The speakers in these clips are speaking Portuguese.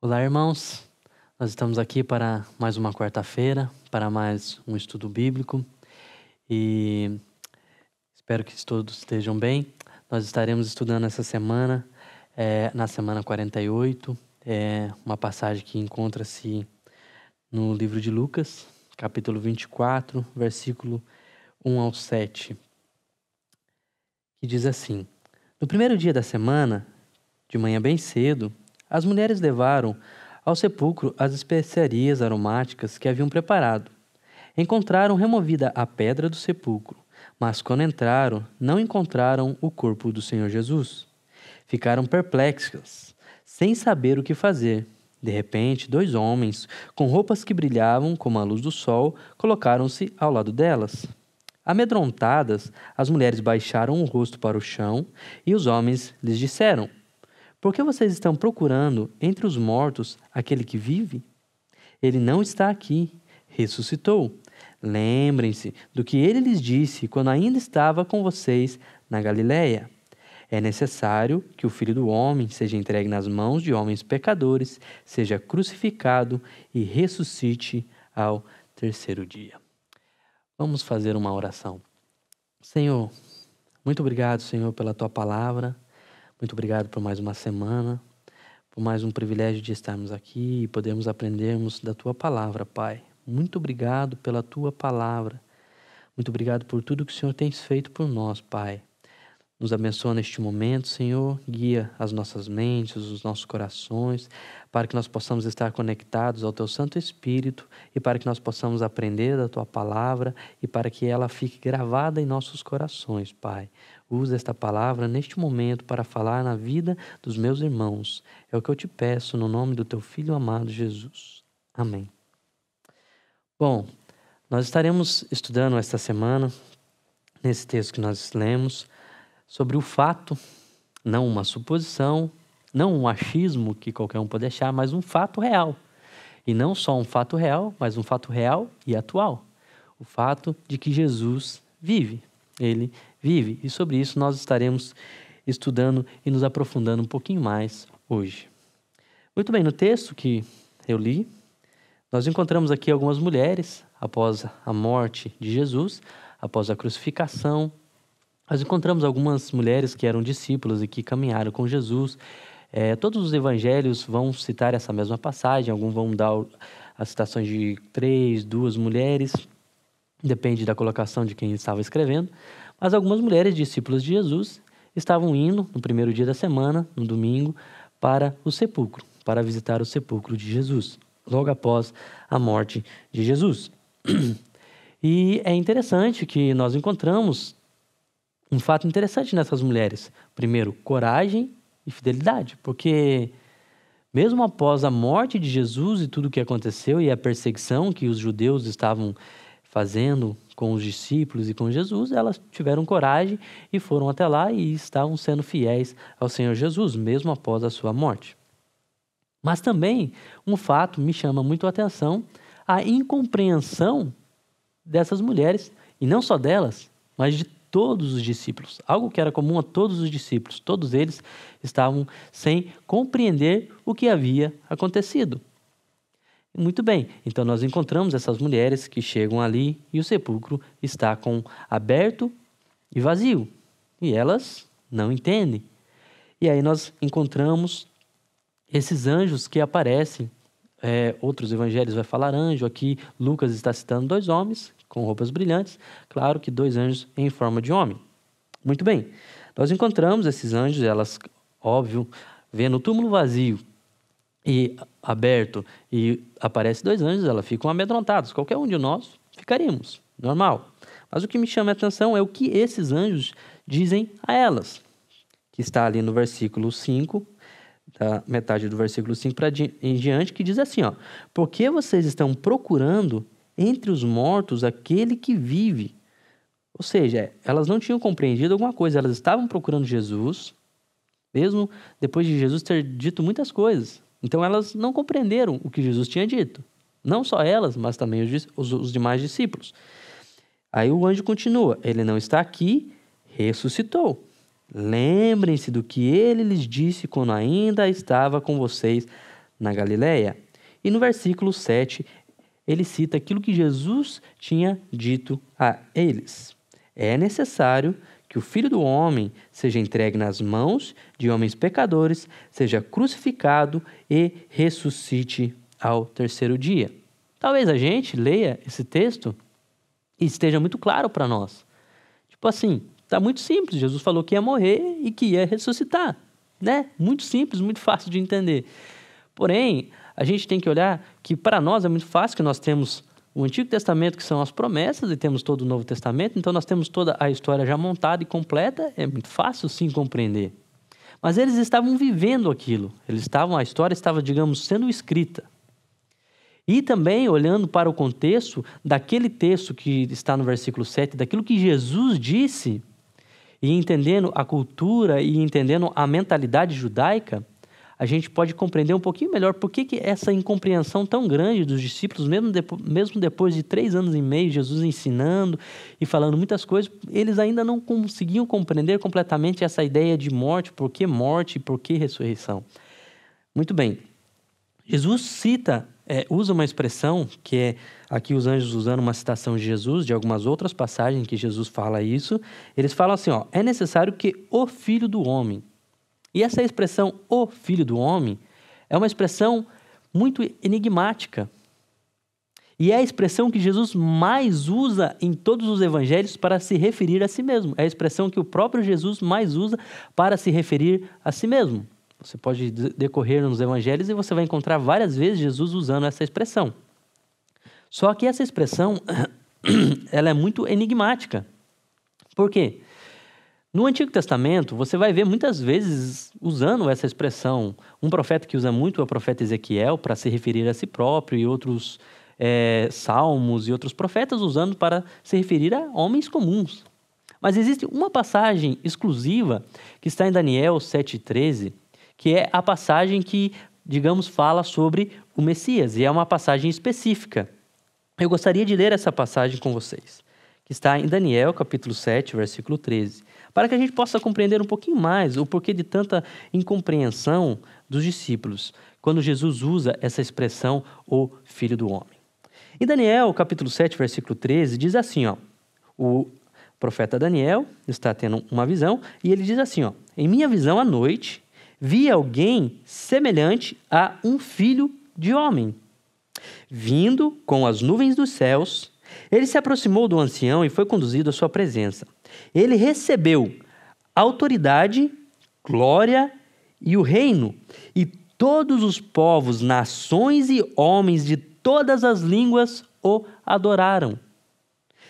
Olá, irmãos. Nós estamos aqui para mais uma quarta-feira, para mais um estudo bíblico e espero que todos estejam bem. Nós estaremos estudando essa semana, na semana 48, uma passagem que encontra-se no livro de Lucas, capítulo 24, versículo 1 ao 7, que diz assim: No primeiro dia da semana, de manhã bem cedo, as mulheres levaram ao sepulcro as especiarias aromáticas que haviam preparado. Encontraram removida a pedra do sepulcro, mas quando entraram, não encontraram o corpo do Senhor Jesus. Ficaram perplexas, sem saber o que fazer. De repente, 2 homens, com roupas que brilhavam como a luz do sol, colocaram-se ao lado delas. Amedrontadas, as mulheres baixaram o rosto para o chão e os homens lhes disseram: Por que vocês estão procurando entre os mortos aquele que vive? Ele não está aqui, ressuscitou. Lembrem-se do que ele lhes disse quando ainda estava com vocês na Galiléia. É necessário que o Filho do Homem seja entregue nas mãos de homens pecadores, seja crucificado e ressuscite ao terceiro dia. Vamos fazer uma oração. Senhor, muito obrigado, Senhor, pela tua palavra. Muito obrigado por mais uma semana, por mais um privilégio de estarmos aqui e podermos aprendermos da tua palavra, Pai. Muito obrigado pela tua palavra. Muito obrigado por tudo que o Senhor tem feito por nós, Pai. Nos abençoa neste momento, Senhor. Guia as nossas mentes, os nossos corações, para que nós possamos estar conectados ao teu Santo Espírito e para que nós possamos aprender da tua palavra e para que ela fique gravada em nossos corações, Pai. Usa esta palavra neste momento para falar na vida dos meus irmãos. É o que eu te peço no nome do teu Filho amado Jesus. Amém. Bom, nós estaremos estudando esta semana, nesse texto que nós lemos, sobre o fato, não uma suposição, não um achismo que qualquer um pode achar, mas um fato real. E não só um fato real, mas um fato real e atual. O fato de que Jesus vive. Ele vive. E sobre isso nós estaremos estudando e nos aprofundando um pouquinho mais hoje. Muito bem, no texto que eu li, nós encontramos aqui algumas mulheres após a morte de Jesus, após a crucificação. Nós encontramos algumas mulheres que eram discípulas e que caminharam com Jesus. Todos os evangelhos vão citar essa mesma passagem, alguns vão dar as citações de 3, 2 mulheres, depende da colocação de quem estava escrevendo, mas algumas mulheres discípulas de Jesus estavam indo no primeiro dia da semana, no domingo, para o sepulcro, para visitar o sepulcro de Jesus, logo após a morte de Jesus. E é interessante que nós encontramos um fato interessante nessas mulheres. Primeiro, coragem e fidelidade, porque mesmo após a morte de Jesus e tudo o que aconteceu e a perseguição que os judeus estavam fazendo com os discípulos e com Jesus, elas tiveram coragem e foram até lá e estavam sendo fiéis ao Senhor Jesus, mesmo após a sua morte. Mas também um fato me chama muito a atenção, a incompreensão dessas mulheres, e não só delas, mas de todos os discípulos, algo que era comum a todos os discípulos, todos eles estavam sem compreender o que havia acontecido. Muito bem, então nós encontramos essas mulheres que chegam ali e o sepulcro está aberto e vazio, e elas não entendem. E aí nós encontramos esses anjos que aparecem, outros evangelhos vai falar anjo, aqui Lucas está citando 2 homens, com roupas brilhantes, claro que 2 anjos em forma de homem. Muito bem, nós encontramos esses anjos, elas, óbvio, vendo o túmulo vazio e aberto e aparecem 2 anjos, elas ficam amedrontadas. Qualquer um de nós ficaríamos, normal. Mas o que me chama a atenção é o que esses anjos dizem a elas, que está ali no versículo 5, da metade do versículo 5 em diante, que diz assim, Por que vocês estão procurando entre os mortos aquele que vive? Ou seja, elas não tinham compreendido alguma coisa, elas estavam procurando Jesus, mesmo depois de Jesus ter dito muitas coisas. Então elas não compreenderam o que Jesus tinha dito. Não só elas, mas também os demais discípulos. Aí o anjo continua, ele não está aqui, ressuscitou. Lembrem-se do que ele lhes disse quando ainda estava com vocês na Galileia. E no versículo 7, ele cita aquilo que Jesus tinha dito a eles. É necessário que o Filho do Homem seja entregue nas mãos de homens pecadores, seja crucificado e ressuscite ao terceiro dia. Talvez a gente leia esse texto e esteja muito claro para nós. Tipo assim, está muito simples. Jesus falou que ia morrer e que ia ressuscitar, né? Muito simples, muito fácil de entender. Porém, a gente tem que olhar que para nós é muito fácil, que nós temos o Antigo Testamento, que são as promessas, e temos todo o Novo Testamento, então nós temos toda a história já montada e completa, é muito fácil sim compreender. Mas eles estavam vivendo aquilo, a história estava, digamos, sendo escrita. E também olhando para o contexto daquele texto que está no versículo 7, daquilo que Jesus disse, e entendendo a cultura e entendendo a mentalidade judaica, a gente pode compreender um pouquinho melhor por que essa incompreensão tão grande dos discípulos, mesmo depois de 3 anos e meio, Jesus ensinando e falando muitas coisas, eles ainda não conseguiam compreender completamente essa ideia de morte e por que ressurreição. Muito bem, Jesus usa uma expressão que é aqui os anjos usando uma citação de Jesus, de algumas outras passagens que Jesus fala isso, eles falam assim, é necessário que o Filho do Homem. E essa expressão, o Filho do Homem, é uma expressão muito enigmática. E é a expressão que Jesus mais usa em todos os evangelhos para se referir a si mesmo. É a expressão que o próprio Jesus mais usa para se referir a si mesmo. Você pode decorrer nos evangelhos e você vai encontrar várias vezes Jesus usando essa expressão. Só que essa expressão, ela é muito enigmática. Por quê? No Antigo Testamento, você vai ver muitas vezes usando essa expressão. Um profeta que usa muito é o profeta Ezequiel para se referir a si próprio, e outros salmos e outros profetas usando para se referir a homens comuns. Mas existe uma passagem exclusiva que está em Daniel 7,13, que é a passagem que, digamos, fala sobre o Messias, e é uma passagem específica. Eu gostaria de ler essa passagem com vocês, que está em Daniel, capítulo 7, versículo 13, para que a gente possa compreender um pouquinho mais o porquê de tanta incompreensão dos discípulos, quando Jesus usa essa expressão, o Filho do Homem. Em Daniel, capítulo 7, versículo 13, diz assim, o profeta Daniel está tendo uma visão, e ele diz assim, em minha visão à noite, vi alguém semelhante a um filho de homem, vindo com as nuvens dos céus. Ele se aproximou do ancião e foi conduzido à sua presença. Ele recebeu autoridade, glória e o reino, e todos os povos, nações e homens de todas as línguas o adoraram.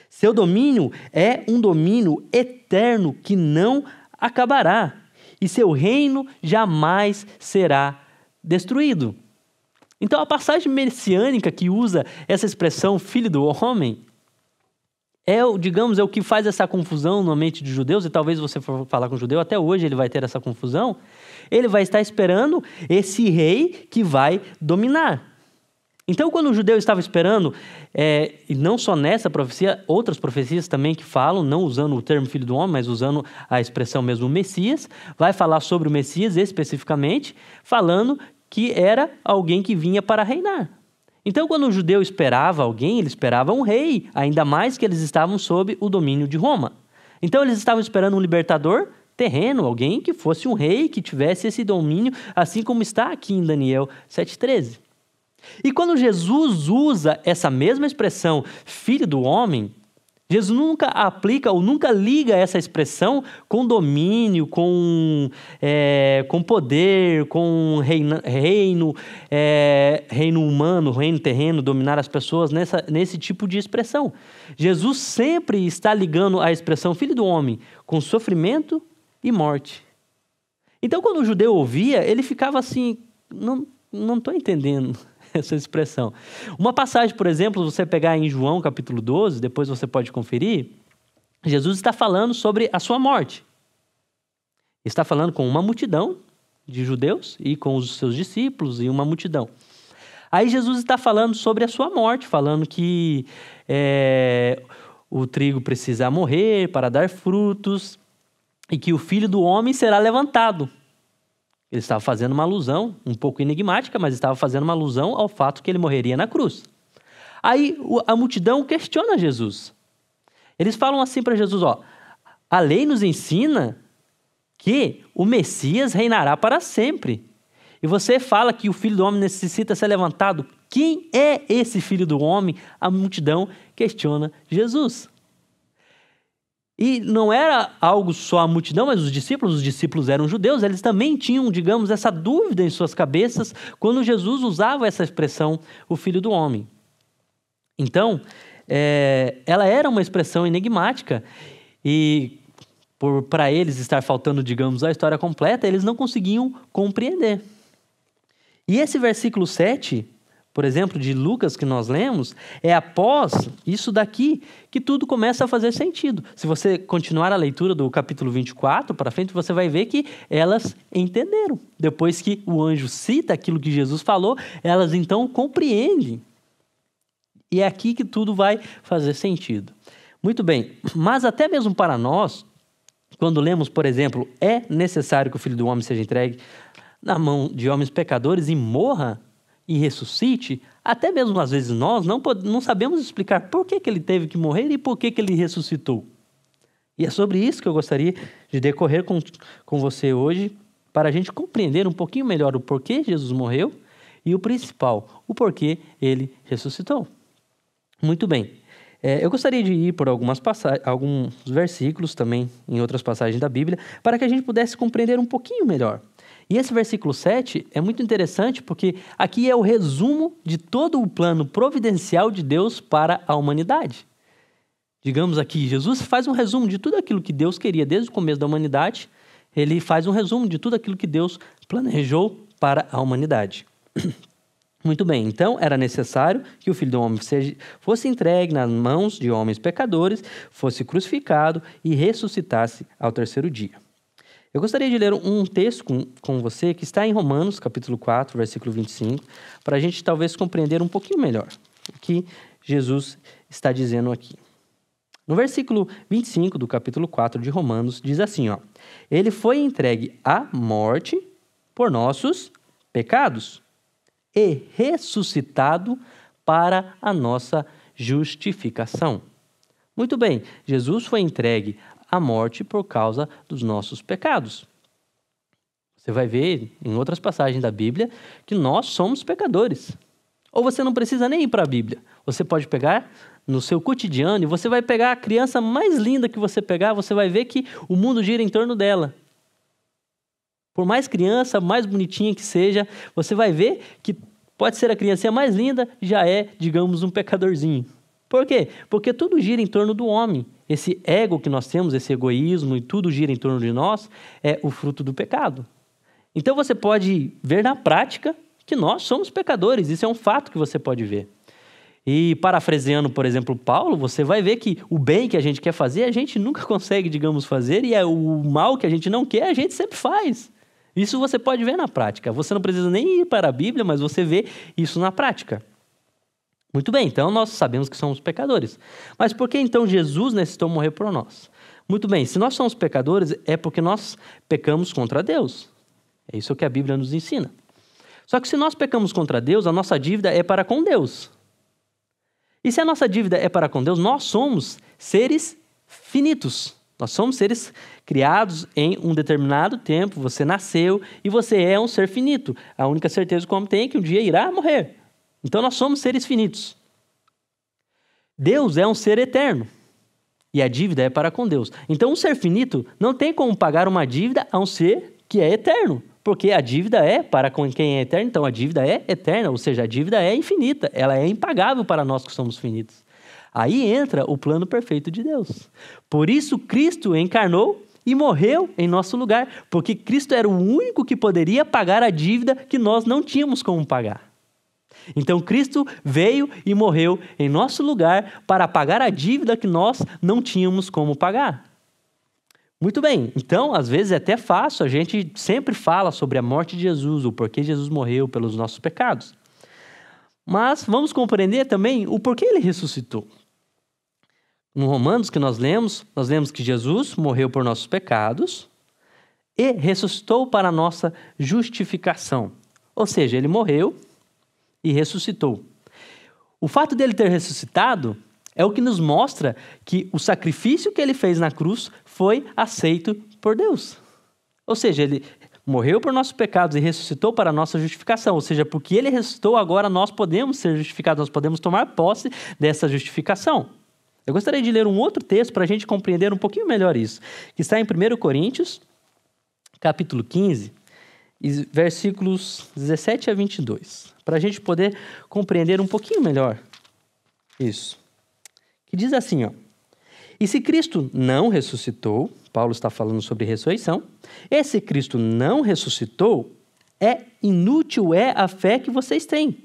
Seu domínio é um domínio eterno que não acabará, e seu reino jamais será destruído. Então, a passagem messiânica que usa essa expressão filho do homem é o que faz essa confusão na mente de judeus, e talvez você for falar com um judeu, até hoje ele vai ter essa confusão. Ele vai estar esperando esse rei que vai dominar. Então, quando o judeu estava esperando, e não só nessa profecia, outras profecias também que falam, não usando o termo filho do homem, mas usando a expressão mesmo Messias, vai falar sobre o Messias especificamente, falando que era alguém que vinha para reinar. Então, quando o judeu esperava alguém, ele esperava um rei, ainda mais que eles estavam sob o domínio de Roma. Então, eles estavam esperando um libertador terreno, alguém que fosse um rei, que tivesse esse domínio, assim como está aqui em Daniel 7,13. E quando Jesus usa essa mesma expressão, filho do homem, Jesus nunca aplica ou nunca liga essa expressão com domínio, com poder, com reino humano, reino terreno, dominar as pessoas, nesse tipo de expressão. Jesus sempre está ligando a expressão filho do homem com sofrimento e morte. Então, quando o judeu ouvia, ele ficava assim, não estou entendendo essa expressão. Uma passagem, por exemplo, você pegar em João capítulo 12, depois você pode conferir, Jesus está falando sobre a sua morte. Está falando com uma multidão de judeus e com os seus discípulos e uma multidão. Aí Jesus está falando sobre a sua morte, falando que o trigo precisa morrer para dar frutos e que o Filho do Homem será levantado. Ele estava fazendo uma alusão, um pouco enigmática, mas estava fazendo uma alusão ao fato que ele morreria na cruz. Aí a multidão questiona Jesus. Eles falam assim para Jesus, a lei nos ensina que o Messias reinará para sempre. E você fala que o Filho do Homem necessita ser levantado. Quem é esse Filho do Homem? A multidão questiona Jesus. E não era algo só a multidão, mas os discípulos eram judeus, eles também tinham, digamos, essa dúvida em suas cabeças quando Jesus usava essa expressão, o Filho do Homem. Então, ela era uma expressão enigmática e para eles estar faltando, digamos, a história completa, eles não conseguiam compreender. E esse versículo 7, por exemplo, de Lucas que nós lemos, é após isso daqui que tudo começa a fazer sentido. Se você continuar a leitura do capítulo 24 para frente, você vai ver que elas entenderam. Depois que o anjo cita aquilo que Jesus falou, elas então compreendem. E é aqui que tudo vai fazer sentido. Muito bem, mas até mesmo para nós, quando lemos, por exemplo, é necessário que o Filho do Homem seja entregue na mão de homens pecadores e morra e ressuscite, até mesmo às vezes nós não sabemos explicar por que ele teve que morrer e por que ele ressuscitou. E é sobre isso que eu gostaria de decorrer com você hoje, para a gente compreender um pouquinho melhor o porquê Jesus morreu e o principal, o porquê ele ressuscitou. Muito bem. Eu gostaria de ir por alguns versículos também, em outras passagens da Bíblia, para que a gente pudesse compreender um pouquinho melhor. E esse versículo 7 é muito interessante porque aqui é o resumo de todo o plano providencial de Deus para a humanidade. Digamos aqui, Jesus faz um resumo de tudo aquilo que Deus queria desde o começo da humanidade. Ele faz um resumo de tudo aquilo que Deus planejou para a humanidade. Muito bem, então era necessário que o Filho do Homem fosse entregue nas mãos de homens pecadores, fosse crucificado e ressuscitasse ao terceiro dia. Eu gostaria de ler um texto com você que está em Romanos, capítulo 4, versículo 25, para a gente talvez compreender um pouquinho melhor o que Jesus está dizendo aqui. No versículo 25 do capítulo 4 de Romanos, diz assim, ele foi entregue à morte por nossos pecados e ressuscitado para a nossa justificação. Muito bem, Jesus foi entregue à morte por causa dos nossos pecados. Você vai ver em outras passagens da Bíblia que nós somos pecadores. Ou você não precisa nem ir para a Bíblia. Você pode pegar no seu cotidiano e você vai pegar a criança mais linda que você pegar, você vai ver que o mundo gira em torno dela. Por mais criança, mais bonitinha que seja, você vai ver que pode ser a criancinha mais linda, já é, digamos, um pecadorzinho. Por quê? Porque tudo gira em torno do homem. Esse ego que nós temos, esse egoísmo e tudo gira em torno de nós, é o fruto do pecado. Então você pode ver na prática que nós somos pecadores. Isso é um fato que você pode ver. E parafraseando, por exemplo, Paulo, você vai ver que o bem que a gente quer fazer, a gente nunca consegue, digamos, fazer, e o mal que a gente não quer, a gente sempre faz. Isso você pode ver na prática. Você não precisa nem ir para a Bíblia, mas você vê isso na prática. Muito bem, então nós sabemos que somos pecadores. Mas por que então Jesus necessitou morrer por nós? Muito bem, se nós somos pecadores, é porque nós pecamos contra Deus. É isso que a Bíblia nos ensina. Só que se nós pecamos contra Deus, a nossa dívida é para com Deus. E se a nossa dívida é para com Deus, nós somos seres finitos. Nós somos seres criados em um determinado tempo, você nasceu e você é um ser finito. A única certeza que o homem tem é que um dia irá morrer. Então nós somos seres finitos. Deus é um ser eterno e a dívida é para com Deus. Então um ser finito não tem como pagar uma dívida a um ser que é eterno, porque a dívida é para com quem é eterno, então a dívida é eterna, ou seja, a dívida é infinita, ela é impagável para nós que somos finitos. Aí entra o plano perfeito de Deus. Por isso Cristo encarnou e morreu em nosso lugar, porque Cristo era o único que poderia pagar a dívida que nós não tínhamos como pagar. Então Cristo veio e morreu em nosso lugar para pagar a dívida que nós não tínhamos como pagar. Muito bem, então às vezes é até fácil, a gente sempre fala sobre a morte de Jesus, o porquê Jesus morreu pelos nossos pecados. Mas vamos compreender também o porquê ele ressuscitou. No Romanos que nós lemos que Jesus morreu por nossos pecados e ressuscitou para a nossa justificação. Ou seja, ele morreu e ressuscitou. O fato dele ter ressuscitado é o que nos mostra que o sacrifício que ele fez na cruz foi aceito por Deus. Ou seja, ele morreu por nossos pecados e ressuscitou para a nossa justificação. Ou seja, porque ele ressuscitou, agora nós podemos ser justificados, nós podemos tomar posse dessa justificação. Eu gostaria de ler um outro texto para a gente compreender um pouquinho melhor isso, que está em 1 Coríntios, capítulo 15, versículos 17 a 22, para a gente poder compreender um pouquinho melhor isso. Que diz assim, ó: e se Cristo não ressuscitou, Paulo está falando sobre ressurreição, e se Cristo não ressuscitou, inútil é a fé que vocês têm.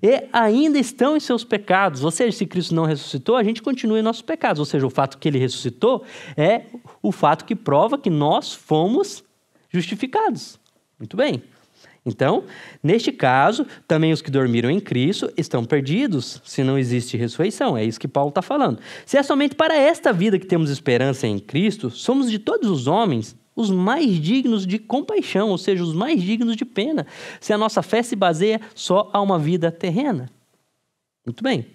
E ainda estão em seus pecados. Ou seja, se Cristo não ressuscitou, a gente continua em nossos pecados. Ou seja, o fato que ele ressuscitou é o fato que prova que nós fomos justificados. Muito bem. Então, neste caso, também os que dormiram em Cristo estão perdidos se não existe ressurreição. É isso que Paulo está falando. Se é somente para esta vida que temos esperança em Cristo, somos de todos os homens os mais dignos de compaixão, ou seja, os mais dignos de pena, se a nossa fé se baseia só a uma vida terrena. Muito bem.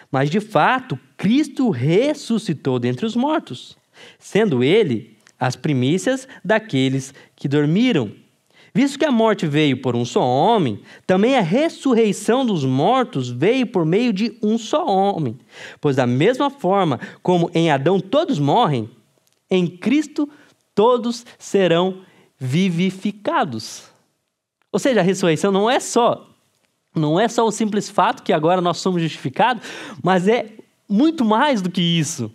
Mas, de fato, Cristo ressuscitou dentre os mortos, sendo ele as primícias daqueles que dormiram. Visto que a morte veio por um só homem, também a ressurreição dos mortos veio por meio de um só homem. Pois da mesma forma como em Adão todos morrem, em Cristo todos serão vivificados. Ou seja, a ressurreição não é só o simples fato que agora nós somos justificados, mas é muito mais do que isso.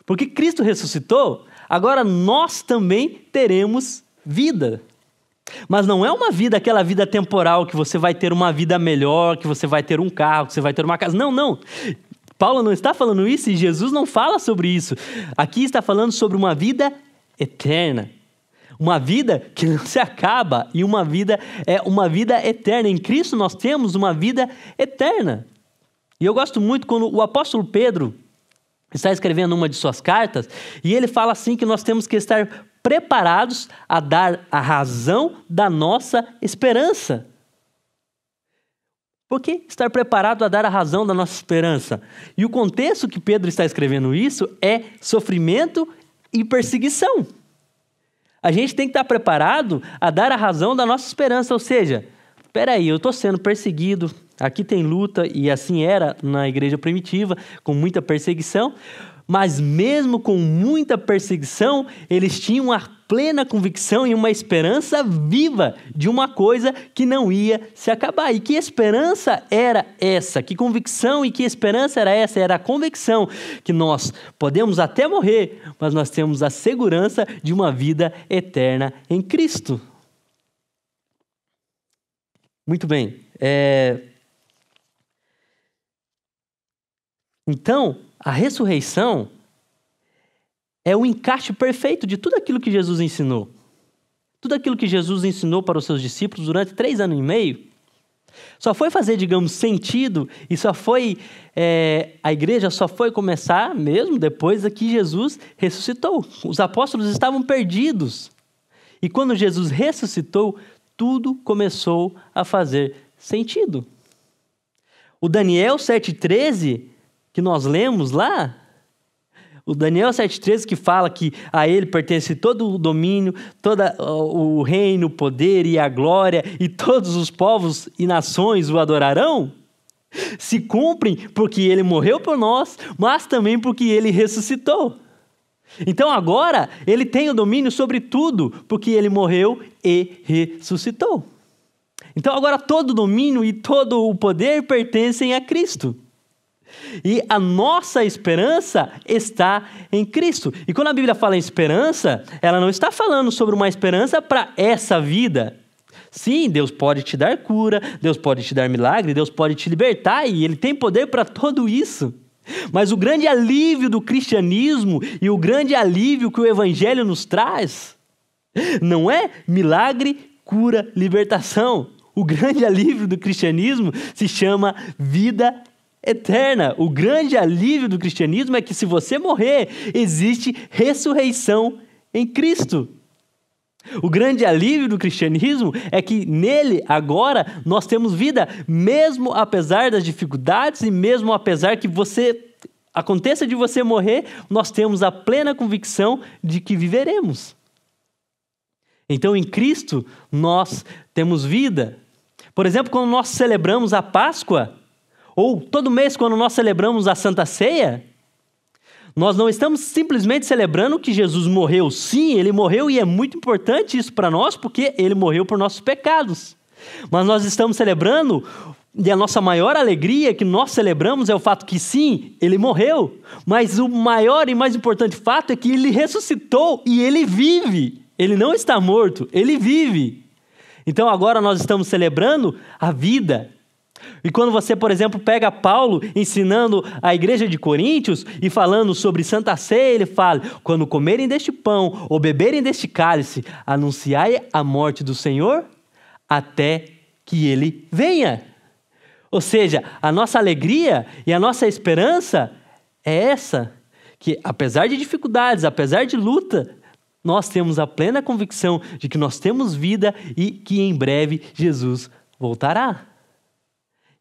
Porque Cristo ressuscitou, agora nós também teremos vida. Mas não é uma vida, aquela vida temporal, que você vai ter uma vida melhor, que você vai ter um carro, que você vai ter uma casa. Não, não. Paulo não está falando isso e Jesus não fala sobre isso. Aqui está falando sobre uma vida eterna. Uma vida que não se acaba e uma vida eterna. Em Cristo nós temos uma vida eterna. E eu gosto muito quando o apóstolo Pedro está escrevendo uma de suas cartas e ele fala assim que nós temos que estar preparados a dar a razão da nossa esperança. Por que estar preparado a dar a razão da nossa esperança? E o contexto que Pedro está escrevendo isso é sofrimento e perseguição. A gente tem que estar preparado a dar a razão da nossa esperança, ou seja, espera aí, eu estou sendo perseguido, aqui tem luta, e assim era na igreja primitiva, com muita perseguição, mas mesmo com muita perseguição, eles tinham a plena convicção e uma esperança viva de uma coisa que não ia se acabar. E que esperança era essa? Que convicção e que esperança era essa? Era a convicção que nós podemos até morrer, mas nós temos a segurança de uma vida eterna em Cristo. Muito bem. Então, a ressurreição é o encaixe perfeito de tudo aquilo que Jesus ensinou. Tudo aquilo que Jesus ensinou para os seus discípulos durante 3 anos e meio, só foi fazer, digamos, sentido e a igreja só foi começar mesmo depois que Jesus ressuscitou. Os apóstolos estavam perdidos. E quando Jesus ressuscitou, tudo começou a fazer sentido. O Daniel 7,13, que nós lemos lá, o Daniel 7,13 que fala que a ele pertence todo o domínio, todo o reino, o poder e a glória, e todos os povos e nações o adorarão, se cumprem porque ele morreu por nós, mas também porque ele ressuscitou. Então agora ele tem o domínio sobre tudo, porque ele morreu e ressuscitou. Então agora todo o domínio e todo o poder pertencem a Cristo. E a nossa esperança está em Cristo. E quando a Bíblia fala em esperança, ela não está falando sobre uma esperança para essa vida. Sim, Deus pode te dar cura, Deus pode te dar milagre, Deus pode te libertar e Ele tem poder para tudo isso. Mas o grande alívio do cristianismo e o grande alívio que o Evangelho nos traz não é milagre, cura, libertação. O grande alívio do cristianismo se chama vida eterna. O grande alívio do cristianismo é que se você morrer, existe ressurreição em Cristo. O grande alívio do cristianismo é que nele, agora, nós temos vida, mesmo apesar das dificuldades e mesmo apesar que aconteça de você morrer, nós temos a plena convicção de que viveremos. Então, em Cristo, nós temos vida. Por exemplo, quando nós celebramos a Páscoa, ou todo mês quando nós celebramos a Santa Ceia, nós não estamos simplesmente celebrando que Jesus morreu. Sim, ele morreu e é muito importante isso para nós, porque ele morreu por nossos pecados. Mas nós estamos celebrando, e a nossa maior alegria que nós celebramos é o fato que sim, ele morreu. Mas o maior e mais importante fato é que ele ressuscitou e ele vive. Ele não está morto, ele vive. Então agora nós estamos celebrando a vida. E quando você, por exemplo, pega Paulo ensinando a igreja de Coríntios e falando sobre Santa Ceia, ele fala: quando comerem deste pão ou beberem deste cálice, anunciai a morte do Senhor até que ele venha. Ou seja, a nossa alegria e a nossa esperança é essa, que apesar de dificuldades, apesar de luta, nós temos a plena convicção de que nós temos vida e que em breve Jesus voltará.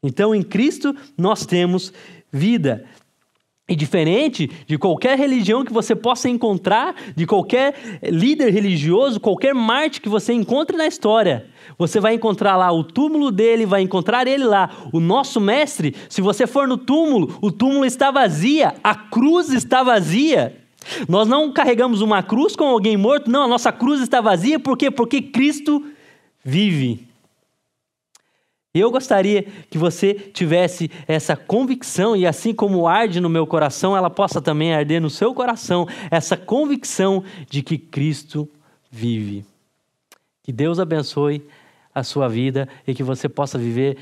Então, em Cristo, nós temos vida. E diferente de qualquer religião que você possa encontrar, de qualquer líder religioso, qualquer mártir que você encontre na história, você vai encontrar lá o túmulo dele, vai encontrar ele lá. O nosso mestre, se você for no túmulo, o túmulo está vazio, a cruz está vazia. Nós não carregamos uma cruz com alguém morto, não, a nossa cruz está vazia, por quê? Porque Cristo vive. Eu gostaria que você tivesse essa convicção, e assim como arde no meu coração, ela possa também arder no seu coração, essa convicção de que Cristo vive. Que Deus abençoe a sua vida e que você possa viver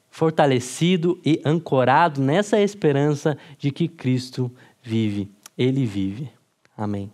fortalecido e ancorado nessa esperança de que Cristo vive. Ele vive. Amém.